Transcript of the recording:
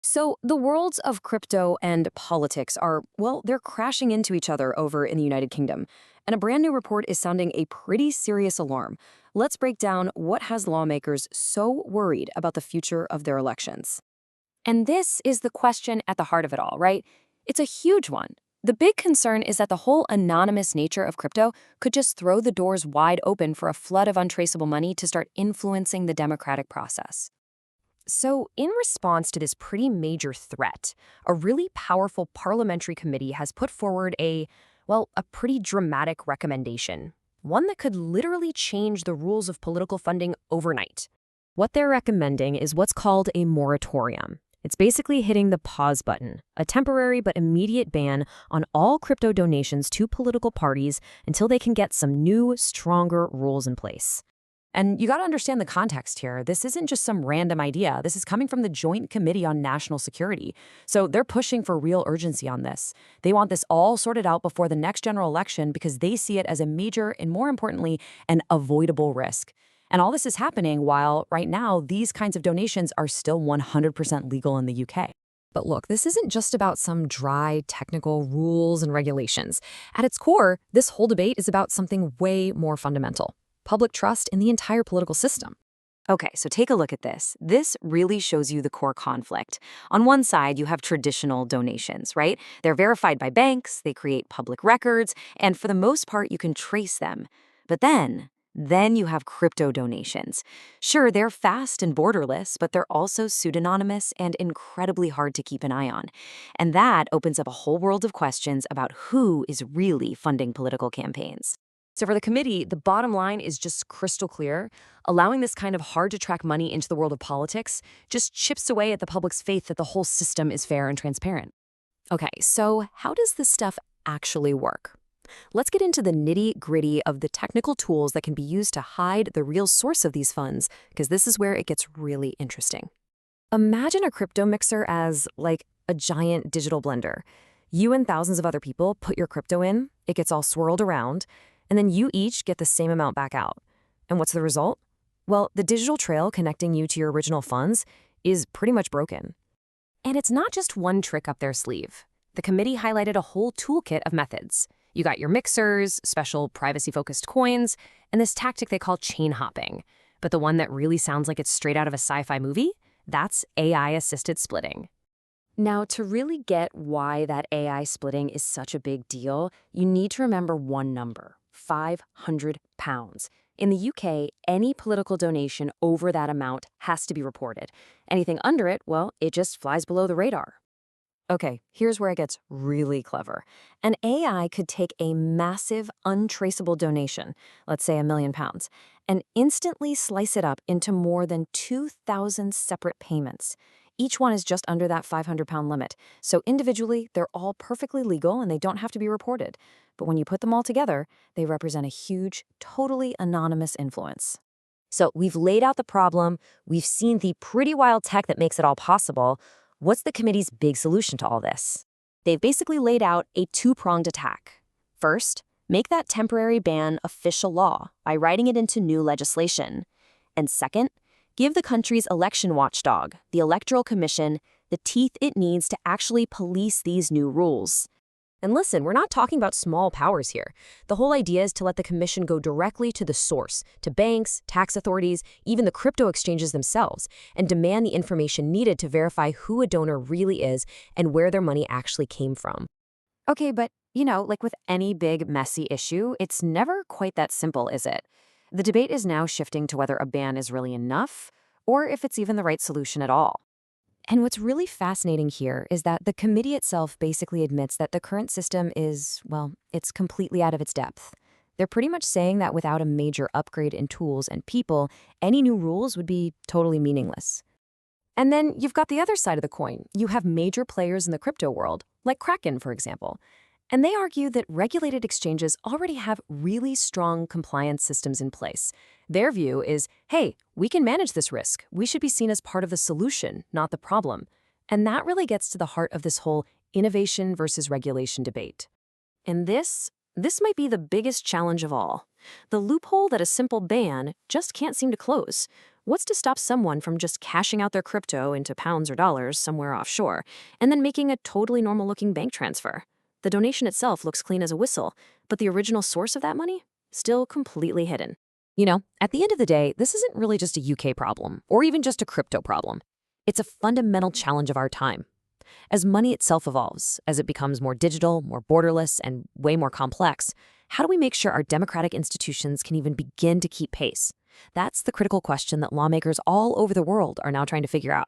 So the worlds of crypto and politics are, well, they're crashing into each other over in the United Kingdom. And a brand new report is sounding a pretty serious alarm. Let's break down what has lawmakers so worried about the future of their elections. And this is the question at the heart of it all, right? It's a huge one. The big concern is that the whole anonymous nature of crypto could just throw the doors wide open for a flood of untraceable money to start influencing the democratic process. So, in response to this pretty major threat, a really powerful parliamentary committee has put forward a pretty dramatic recommendation, one that could literally change the rules of political funding overnight. What they're recommending is what's called a moratorium. It's basically hitting the pause button, a temporary but immediate ban on all crypto donations to political parties until they can get some new, stronger rules in place. And you got to understand the context here. This isn't just some random idea. This is coming from the Joint Committee on National Security. So they're pushing for real urgency on this. They want this all sorted out before the next general election because they see it as a major and, more importantly, an avoidable risk. And all this is happening while, right now, these kinds of donations are still 100% legal in the UK. But look, this isn't just about some dry technical rules and regulations. At its core, this whole debate is about something way more fundamental: public trust in the entire political system. Okay, so take a look at this. This really shows you the core conflict. On one side, you have traditional donations, right? They're verified by banks, they create public records, and for the most part, you can trace them. But then you have crypto donations. Sure, they're fast and borderless, but they're also pseudonymous and incredibly hard to keep an eye on. And that opens up a whole world of questions about who is really funding political campaigns. So for the committee, the bottom line is just crystal clear. Allowing this kind of hard-to-track money into the world of politics just chips away at the public's faith that the whole system is fair and transparent. Okay, so how does this stuff actually work? Let's get into the nitty-gritty of the technical tools that can be used to hide the real source of these funds, because this is where it gets really interesting. Imagine a crypto mixer as, like, a giant digital blender. You and thousands of other people put your crypto in, it gets all swirled around, and then you each get the same amount back out. And what's the result? Well, the digital trail connecting you to your original funds is pretty much broken. And it's not just one trick up their sleeve. The committee highlighted a whole toolkit of methods. You got your mixers, special privacy-focused coins, and this tactic they call chain hopping. But the one that really sounds like it's straight out of a sci-fi movie? That's AI-assisted splitting. Now, to really get why that AI splitting is such a big deal, you need to remember one number: £500. In the UK, any political donation over that amount has to be reported. Anything under it, well, it just flies below the radar. Okay, here's where it gets really clever. An AI could take a massive, untraceable donation, let's say £1 million, and instantly slice it up into more than 2,000 separate payments. Each one is just under that £500 limit, so individually, they're all perfectly legal and they don't have to be reported. But when you put them all together, they represent a huge, totally anonymous influence. So we've laid out the problem, we've seen the pretty wild tech that makes it all possible. What's the committee's big solution to all this? They've basically laid out a two-pronged attack. First, make that temporary ban official law by writing it into new legislation. And second, give the country's election watchdog, the Electoral Commission, the teeth it needs to actually police these new rules. And listen, we're not talking about small powers here. The whole idea is to let the commission go directly to the source, to banks, tax authorities, even the crypto exchanges themselves, and demand the information needed to verify who a donor really is and where their money actually came from. Okay, but, like with any big, messy issue, it's never quite that simple, is it? The debate is now shifting to whether a ban is really enough, or if it's even the right solution at all. And what's really fascinating here is that the committee itself basically admits that the current system is, well, it's completely out of its depth. They're pretty much saying that without a major upgrade in tools and people, any new rules would be totally meaningless. And then you've got the other side of the coin. You have major players in the crypto world, like Kraken, for example. And they argue that regulated exchanges already have really strong compliance systems in place. Their view is, hey, we can manage this risk. We should be seen as part of the solution, not the problem. And that really gets to the heart of this whole innovation versus regulation debate. And this might be the biggest challenge of all. The loophole that a simple ban just can't seem to close. What's to stop someone from just cashing out their crypto into pounds or dollars somewhere offshore and then making a totally normal looking bank transfer? The donation itself looks clean as a whistle, but the original source of that money? Still completely hidden. At the end of the day, this isn't really just a UK problem, or even just a crypto problem. It's a fundamental challenge of our time. As money itself evolves, as it becomes more digital, more borderless, and way more complex, how do we make sure our democratic institutions can even begin to keep pace? That's the critical question that lawmakers all over the world are now trying to figure out.